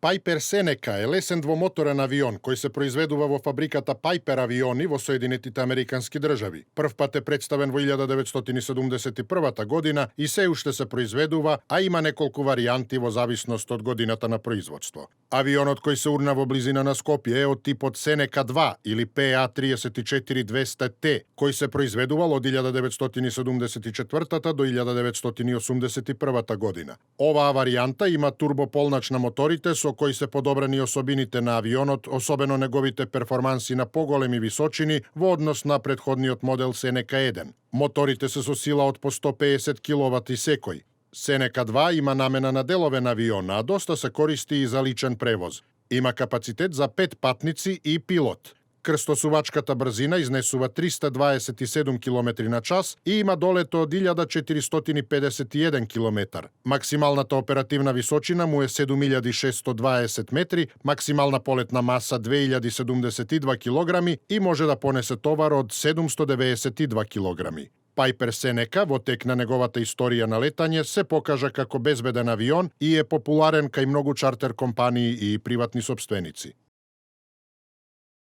Piper Seneca е лесен двомоторен авион кој се произведува во фабриката Piper авиони во Соединетите Американски држави. Прв пат е представен во 1971 година и се уште се произведува, а има неколку варијанти во зависност од годината на производство. Авионот кој се урна во близина на Скопје е од типот Seneca 2 или PA-34-200T, кој се произведувал од 1974 до 1981 година. Оваа варијанта има турбополнач на моторите со кој се подобрени особините на авионот, особено неговите перформанси на поголеми височини во однос на претходниот модел Seneca 1. Моторите се со сила од по 150 киловати секој. Seneca 2 има намена на деловен авион, а доста се користи и за личен превоз. Има капацитет за 5 патници и пилот. Крстосувачката брзина изнесува 327 км на час и има долет од 1451 км. Максималната оперативна височина му е 7620 метри, максимална полетна маса 2072 кг и може да понесе товар од 792 кг. Piper Seneca во тек на неговата историја на летање се покажа како безбеден авион и е популарен кај многу чартер компании и приватни сопственици.